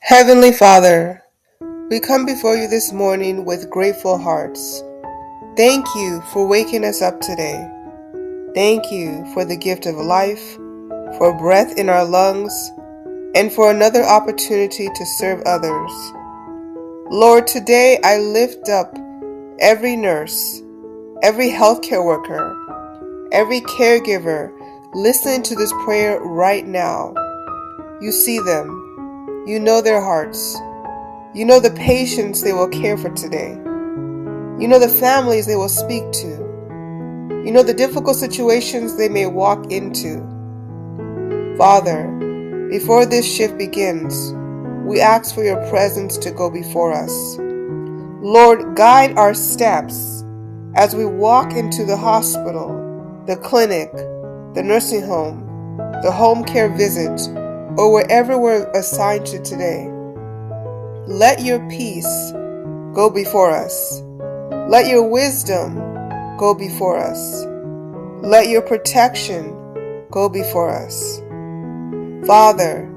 Heavenly Father, we come before you this morning with grateful hearts. Thank you for waking us up today. Thank you for the gift of life, for breath in our lungs, and for another opportunity to serve others. Lord, today I lift up every nurse, every healthcare worker, every caregiver listening to this prayer right now. You see them. You know their hearts. You know the patients they will care for today. You know the families they will speak to. You know the difficult situations they may walk into. Father, before this shift begins, we ask for your presence to go before us. Lord, guide our steps as we walk into the hospital, the clinic, the nursing home, the home care visit, or wherever we're assigned to today. Let your peace go before us. Let your wisdom go before us. Let your protection go before us. Father,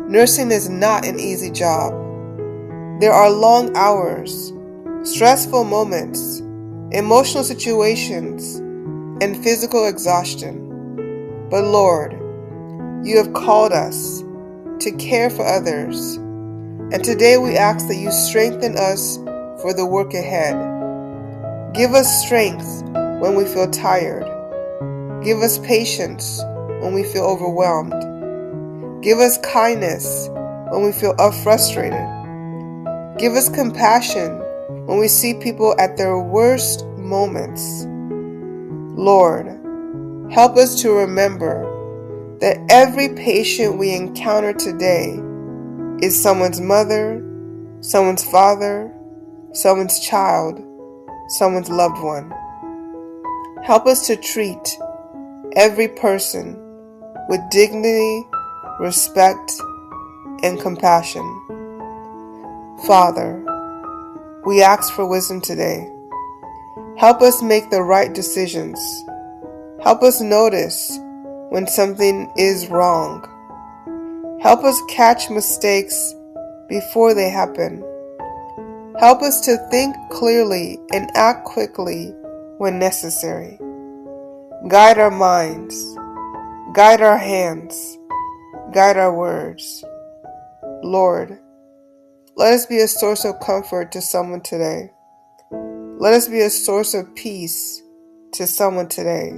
nursing is not an easy job. There are long hours, stressful moments, emotional situations, and physical exhaustion. But Lord, you have called us to care for others. And today we ask that you strengthen us for the work ahead. Give us strength when we feel tired. Give us patience when we feel overwhelmed. Give us kindness when we feel frustrated. Give us compassion when we see people at their worst moments. Lord, help us to remember that every patient we encounter today is someone's mother, someone's father, someone's child, someone's loved one. Help us to treat every person with dignity, respect, and compassion. Father, we ask for wisdom today. Help us make the right decisions. Help us notice when something is wrong. Help us catch mistakes before they happen. Help us to think clearly and act quickly when necessary. Guide our minds. Guide our hands. Guide our words. Lord, let us be a source of comfort to someone today. Let us be a source of peace to someone today.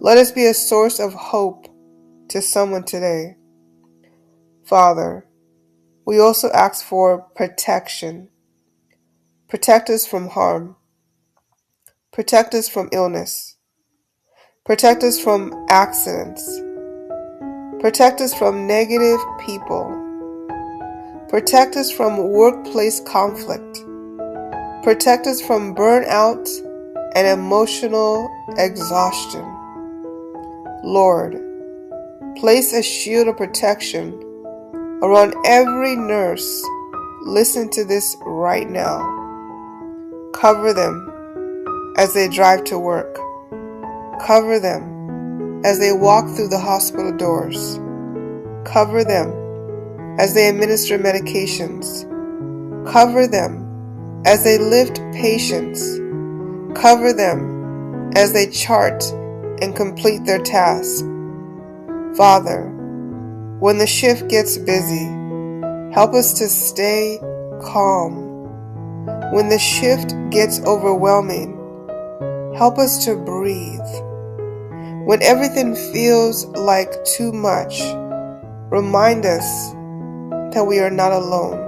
Let us be a source of hope to someone today. Father, we also ask for protection. Protect us from harm. Protect us from illness. Protect us from accidents. Protect us from negative people. Protect us from workplace conflict. Protect us from burnout and emotional exhaustion. Lord, place a shield of protection around every nurse listening to this right now. Cover them as they drive to work. Cover them as they walk through the hospital doors. Cover them as they administer medications. Cover them as they lift patients. Cover them as they chart and complete their tasks. Father, when the shift gets busy, help us to stay calm. When the shift gets overwhelming, help us to breathe. When everything feels like too much, remind us that we are not alone.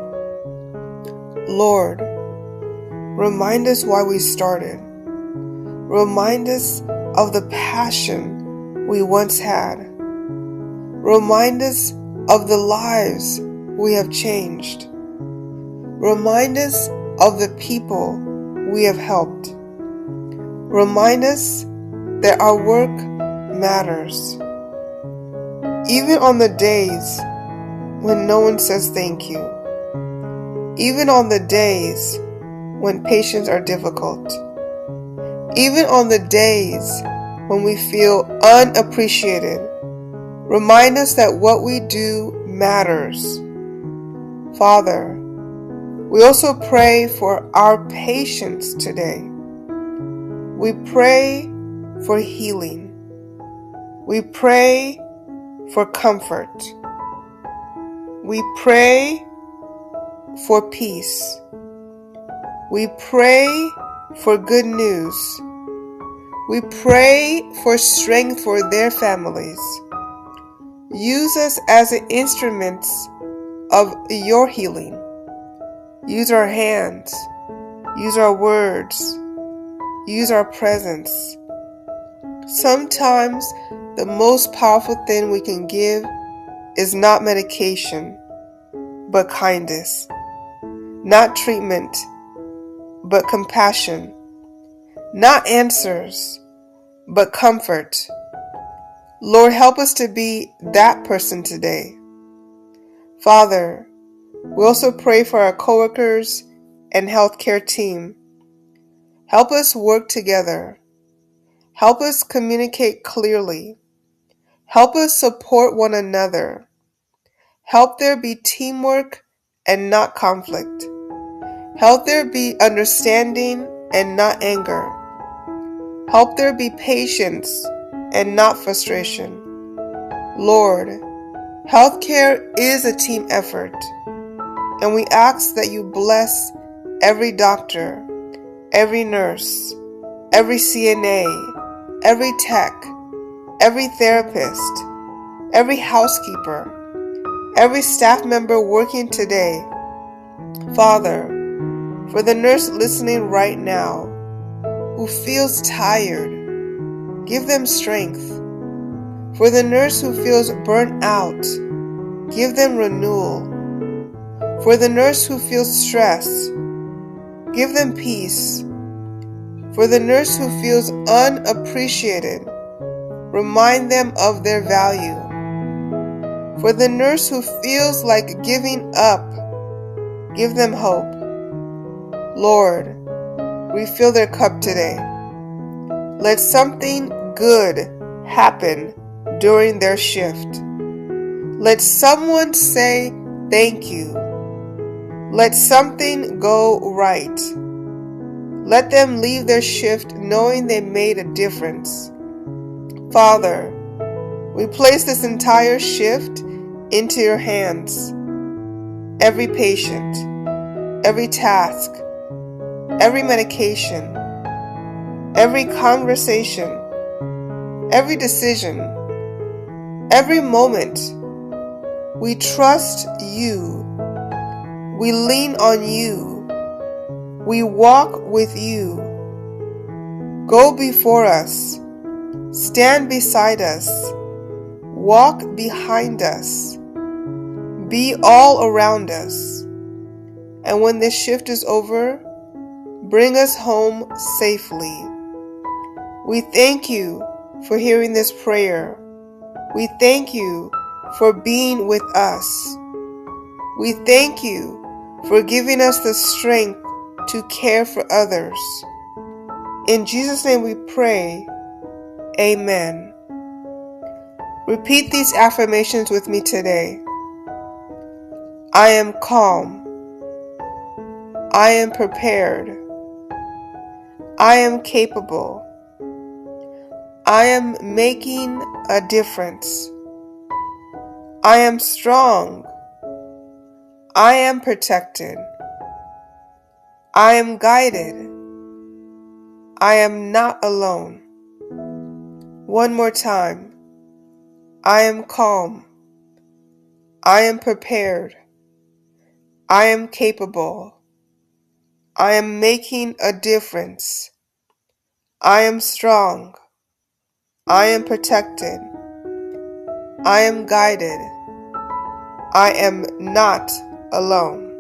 Lord, remind us why we started. Remind us of the passion we once had. Remind us of the lives we have changed. Remind us of the people we have helped. Remind us that our work matters. Even on the days when no one says thank you. Even on the days when patients are difficult. Even on the days when we feel unappreciated. Remind us that what we do matters. Father, we also pray for our patients today. We pray for healing. We pray for comfort. We pray for peace. We pray for good news. We pray for strength for their families. Use us as instruments of your healing. Use our hands. Use our words. Use our presence. Sometimes the most powerful thing we can give is not medication, but kindness. Not treatment, but compassion. Not answers, but comfort. Lord, help us to be that person today. Father, we also pray for our coworkers and healthcare team. Help us work together. Help us communicate clearly. Help us support one another. Help there be teamwork and not conflict. Help there be understanding and not anger. Help there be patience and not frustration. Lord, healthcare is a team effort, and we ask that you bless every doctor, every nurse, every CNA, every tech, every therapist, every housekeeper, every staff member working today. Father, for the nurse listening right now who feels tired, give them strength. For the nurse who feels burnt out, give them renewal. For the nurse who feels stress, give them peace. For the nurse who feels unappreciated, remind them of their value. For the nurse who feels like giving up, give them hope. Lord, refill their cup today. Let something good happen during their shift. Let someone say thank you. Let something go right. Let them leave their shift knowing they made a difference. Father, we place this entire shift into your hands. Every patient, every task, every medication, every conversation, every decision, every moment. We trust you. We lean on you. We walk with you. Go before us. Stand beside us. Walk behind us. Be all around us. And when this shift is over, bring us home safely. We thank you for hearing this prayer. We thank you for being with us. We thank you for giving us the strength to care for others. In Jesus' name we pray, amen. Repeat these affirmations with me today. I am calm. I am prepared. I am capable. I am making a difference. I am strong. I am protected. I am guided. I am not alone. One more time. I am calm. I am prepared. I am capable. I am making a difference. I am strong. I am protected. I am guided. I am not alone.